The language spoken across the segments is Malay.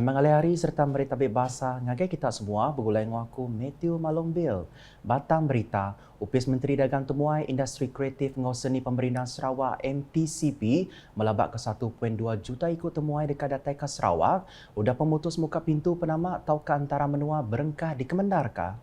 Selamat mengalih hari serta berita bahasa ngagai kita semua bergulai dengan aku Matthew Malongbil. Batang berita, Upis Menteri Dagang Temuai Industri Kreatif dengan Seni Pemerintahan Sarawak MTCP melabak ke 1.2 juta ikut temuai dekat datai ke Sarawak, udah pemutus muka pintu penama atau ke antara menua berengkah di Kemendarka.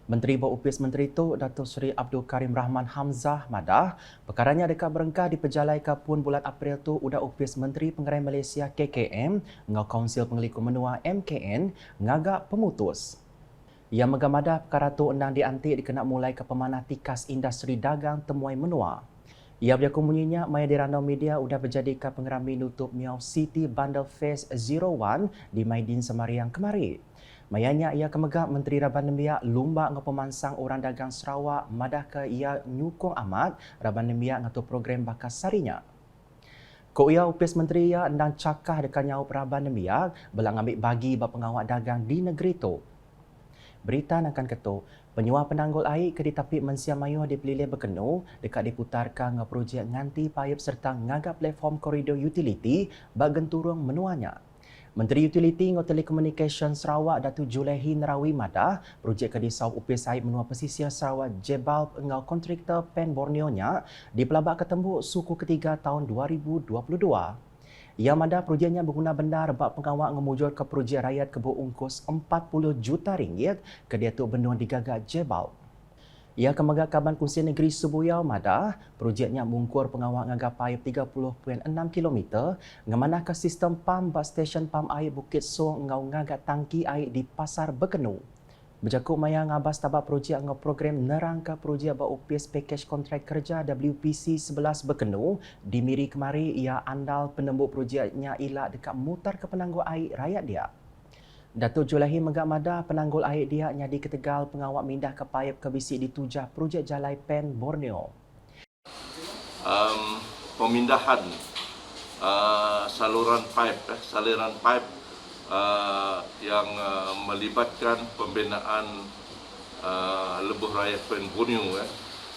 Menteri Upis Menteri itu, Datuk Seri Abdul Karim Rahman Hamzah Madah, perkaranya dekat berengkah di pejalai kapun bulan April tu udah Upis Menteri Pengerai Malaysia KKM dengan Kaunsil Pengeliku Menua MKN ngagak pemutus. Ia megamadah perkara tu endang diantik dikena mulai ke pemanah tikas industri dagang temuai menua. Ia berjakung bunyinya maya di random media udah berjadi ke pengerami nutup Miao City Bundle Phase 01 di Maidin Semariang kemari. Mayanya ia kemegak Menteri Raban Nembiak lumba dengan pemansang orang dagang Sarawak madah ke ia nyukung amat Raban Nembiak ngatu program bakas sarinya. Ko ia Upis Menteri ia endang cakah dekat nyawap Raban Nembiak belang ambil bagi bab pengawal dagang di negeri tu. Berita akan ketuk, penyua penanggul air ke di tapi Mensia Mayuh di Pelilih berkenu dekat diputarkan dengan projek nganti payap serta ngagap platform koridor utility bagen turung menuanya. Menteri Utiliti dan Telekomunikasi Sarawak Datuk Julehi Nerawi Madah, projek ke di Saub Upis Air menua pesisir Sarawak Jebal dengan kontraktor Pen Borneo-nya di pelabak ketembuk suku ketiga tahun 2022. Ia madah projeknya berguna bendar bak pengawal ngemujur ke projek rakyat kebun ungkus 40 juta ringgit ke dia tu benua digagak Jebal. Ia kemegak Kaban Kunci Negeri Subuyau Madah, projeknya mengungkur pengawal ngagap air 30.6 km ngemanah ke sistem pam bak stesen pam air Bukit Song ngau ngagak tangki air di Pasar Berkenu. Berjakuk maya ngabas tabak projek ngau program nerang ke projek bak upis package kontrak kerja WPC 11 Berkenu di Miri kemari ia andal penembuk projeknya ilak dekat mutar ke penanggul air rakyat dia. Datuk Julehi megak madah penanggul air dia nyadi ke Tegal pengawak mindah ke payap ke bisik ditujah projek Jalai Pen Borneo. Pemindahan saluran pipe yang melibatkan pembinaan lebuh raya Pen Borneo,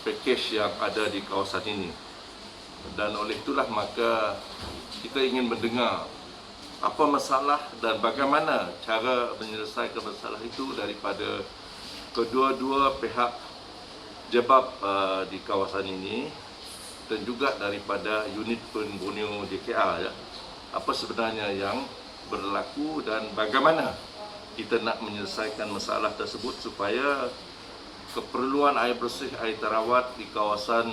package yang ada di kawasan ini. Dan oleh itulah maka kita ingin mendengar apa masalah dan bagaimana cara menyelesaikan masalah itu daripada kedua-dua pihak jebab di kawasan ini dan juga daripada unit Pen Borneo JKR. Apa sebenarnya yang berlaku dan bagaimana kita nak menyelesaikan masalah tersebut supaya keperluan air bersih, air terawat di kawasan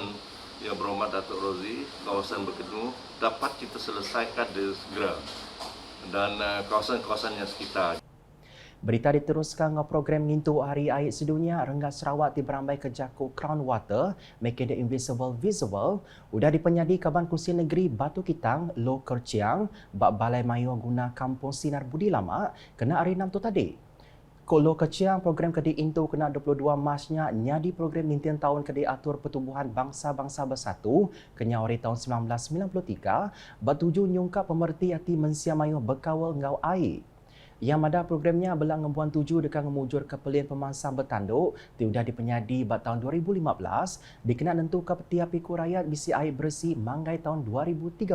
yang berhormat Datuk Rozi, kawasan Berkenu dapat kita selesaikan dengan segera dan kawasan-kawasan yang sekitar. Berita diteruskan dengan program ngintu Hari Air Sedunia Renggat Sarawak di berambai ke Jaku Crown Water, Making the Invisible Visible, udah dipenyadi Kaban Kunci Negeri Batu Kitang, Lo Kerciang, bak Balai Mayu guna Kampung Sinar Budi Lama, kena hari 6 tu tadi. Lo Kerciang program kedi Intu kena 22 Marsnya nyadi program nintian tahun kedi atur pertumbuhan bangsa-bangsa bersatu kenya hari tahun 1993 batuju nyungkap pemerti hati Mensia Mayuh berkawal ngau air. Yang ada programnya belang ngembuan tuju dekat ngemujur ke pelin pemansang bertanduk tiudah dipenyadi bat tahun 2015 dikena nentu ke peti apiku rakyat bisi air bersih manggai tahun 2030.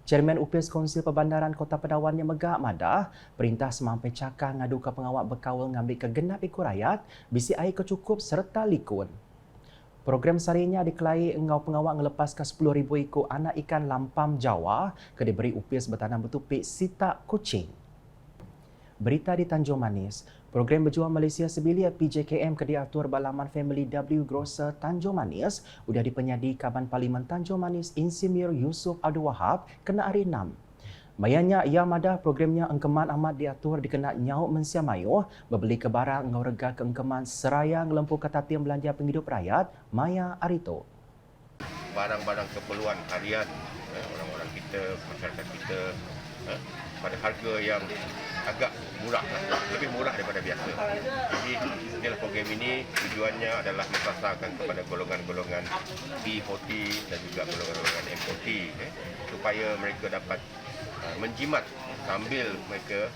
Chairman Upis Kaunsil Perbandaran Kota Pedawan yang megak madah, perintah semampai cakar ngadu ke pengawal berkawal ngambil ke genap ikut rakyat, bisi air kecukup serta likun. Program sarinya dikelai engau pengawal ngelepas ke 10,000 ikut anak ikan lampam Jawa ke diberi Upis bertanam betupik sitak kucing. Berita di Tanjung Manis, program berjuang Malaysia Sebilia PJKM ke diatur balaman Family W Grocer Tanjung Manis udah dipenyadi Kaban Parlimen Tanjung Manis Insinyur Yusof Abdul Wahab kena hari 6. Mayanya ia madah programnya engkeman amat diatur dikena nyauk Mensia Mayuh berbeli ke barang ngau rega ke engkeman seraya ngelempu katatim belanja penghidup rakyat Maya Arito. Barang-barang keperluan harian orang-orang kita, masyarakat kita pada harga yang agak murah, lebih murah daripada biasa. Jadi inilah program ini tujuannya adalah mensasarkan kepada golongan-golongan B40 dan juga golongan-golongan M40 supaya mereka dapat menjimat sambil mereka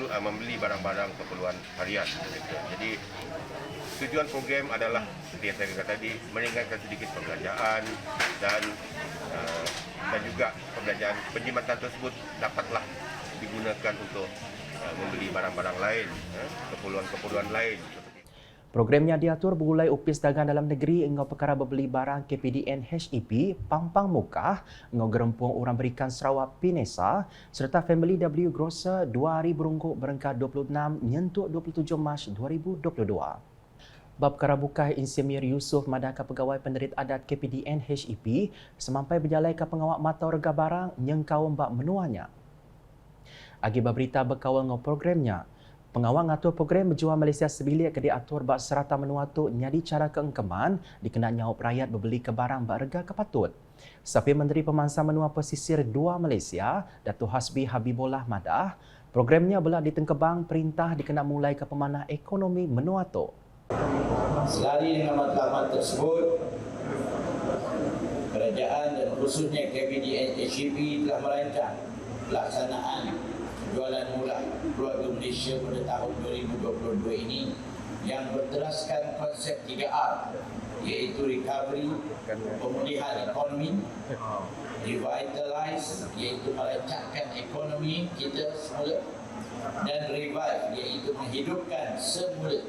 membeli barang-barang keperluan harian mereka. Jadi tujuan program adalah seperti yang saya katakan tadi, meringankan sedikit pembelanjaan dan juga pembelanjaan penjimatan tersebut dapatlah digunakan untuk membeli barang-barang lain, keperluan-keperluan lain. Programnya diatur bergulai Opis Dagang Dalam Negeri engau perkara berbeli barang KPDN HEP, Pampang Mukah, engau gerempung orang berikan Sarawak Pinesa, serta Family W Grocer 2 hari berungguk berengkat 26 nyentuk 27 Mac 2022. Bab perkara bukah Insinyur Yusof Madaka Pegawai Penderit Adat KPDN HEP semampai berjalai ke pengawak mata rega barang nyengkau mbak menuanya. Akibat berita berkawal ngau programnya, pengawal ngatur program berjuang Malaysia sebilik ke diatur bak serata menua tu nyadi cara keengkeman dikena nyawap rakyat berbeli ke barang bak rega kepatut. Safi Menteri Pemansa Menua Pesisir 2 Malaysia, Datuk Hasbi Habibullah Madah, programnya belah ditengkebang perintah dikena mulai ke pemanah ekonomi menua tu. Selari dengan matlamat tersebut, kerajaan dan khususnya KPDN HEP telah merancang pelaksanaan jualan murah keluarga Malaysia pada tahun 2022 ini yang berteraskan konsep 3R, iaitu recovery, pemulihan ekonomi, revitalize, iaitu merancangkan ekonomi kita semula, dan revive, iaitu menghidupkan semula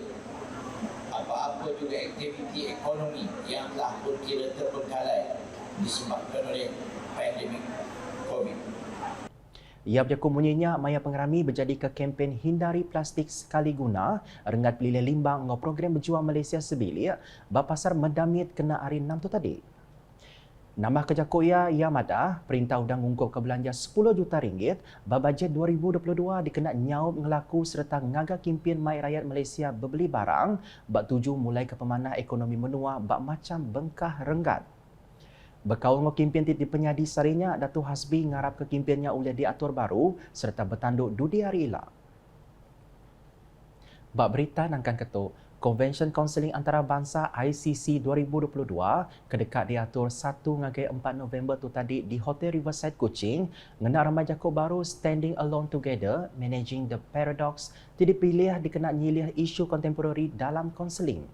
apa-apa juga aktiviti ekonomi yang telah pun kira terbengkalai disebabkan oleh pandemik COVID. Ia berjakut bunyinya maya pengerami berjadi ke kempen hindari plastik sekali guna rengat pelilih limbang ngau program berjuang Malaysia sebilik bapasar mendamit kena hari 6 tu tadi. Nama kejakut ia madah perintah undang ungkup ke belanja 10 juta ringgit babajet 2022 dikena nyaup ngelaku serta ngaga kimpin mai rakyat Malaysia berbeli barang bak tuju mulai ke pemanah ekonomi menua bak macam bengkah renggat. Berkawal ngau kimpin di penyadi sarinya, Datuk Hasbi ngarap ke kimpinnya oleh diatur baru serta bertanduk dudi hari ilah. Bak berita nangkan ketuk, Konvensyen Kaunseling Antarabangsa ICC 2022 kedekat diatur 1 ngagai 4 November tu tadi di Hotel Riverside Kuching ngena ramai jakut baru Standing Alone Together Managing the Paradox dipilih dikena nyilih isu kontemporari dalam kaunseling.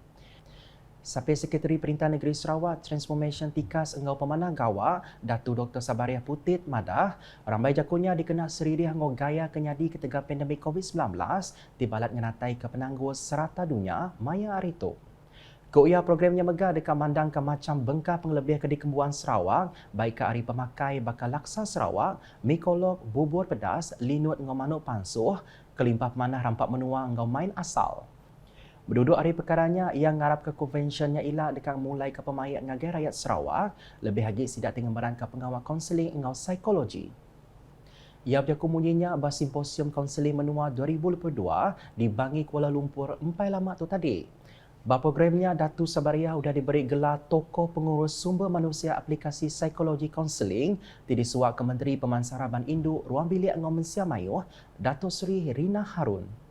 Sampai Sekretari Perintah Negeri Sarawak Transformation Tikas Engau Pemanah Gawa, Datu Dr. Sabariah Putit Madah, ramai jakunya dikena seririh ngau gaya kenyadi ketika pandemik COVID-19 tibalat ngenatai ke penangguh serata dunia maya hari itu. Keuia programnya megah dekat mandang ke macam bengkah penglebih ke dikembuan Sarawak, baik ke hari pemakai bakal laksa Sarawak, mikolog, bubur pedas, linut ngau manuk pansuh, kelimpah pemanah rampak menua ngau main asal. Berduduk hari perkaranya, ia ngarap ke konvensyennya ilah dekat mulai ke pemayat ngagai rakyat Sarawak, lebih lagi sidak tinggalan ke pengawal kaunseling engau psikologi. Ia berjakut munyinya bah simposium kaunseling menua 2022 di Bangi Kuala Lumpur empai lama tu tadi. Bah programnya Datu Sabariah sudah diberi gelar tokoh pengurus sumber manusia aplikasi psikologi kaunseling di disuak ke Menteri Pemansaraban Induk Ruang Bilik Engau Mensia Mayuh, Datuk Seri Rina Harun.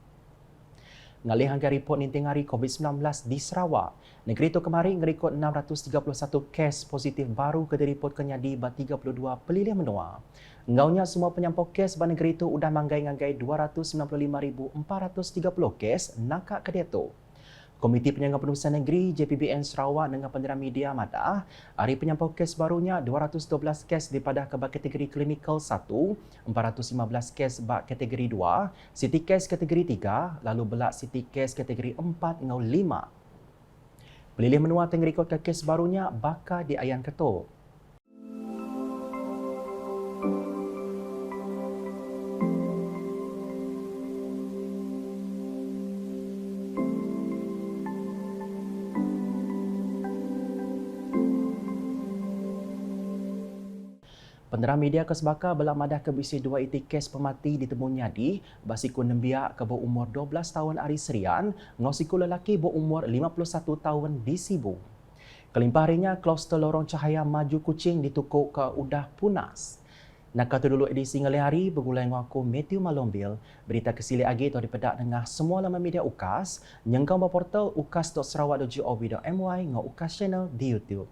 Ngalih angka report ninting hari COVID-19 di Sarawak. Negeri itu kemarin ngerikut 631 kes positif baru ke diripot kenyadi ba 32 pelilih menua. Ngaunya semua penyampau kes ba negeri itu udah manggai-nganggai 295,430 kes nakak ke dia tu. Komiti Penjaga Penulisan Negeri JPBN Sarawak dengan penderaan media madah, hari penyampau kes barunya 212 kes daripada ke kategori klinikal 1, 415 kes bak kategori 2, city kes kategori 3, lalu belak city kes kategori 4 ngau 5. Pelilih menua tengah rekod ke kes barunya bakal di Ayan Ketuk. Penderang media kesebaka belak madah ke bisi 2 iti kes pemati ditemu nyadi basiku nembiak ke berumur 12 tahun hari Serian ngosiku lelaki berumur 51 tahun di Sibu. Kelimpah harinya kloster lorong cahaya maju kucing ditukuk ke udah punas. Nak kata dulu edisi ngalih hari bergulai dengan aku Matthew Malombil berita kesili agi atau dipedak dengan semua laman media UKAS nyengkau portal ukas.sarawak.gov.my ngau UKAS channel di YouTube.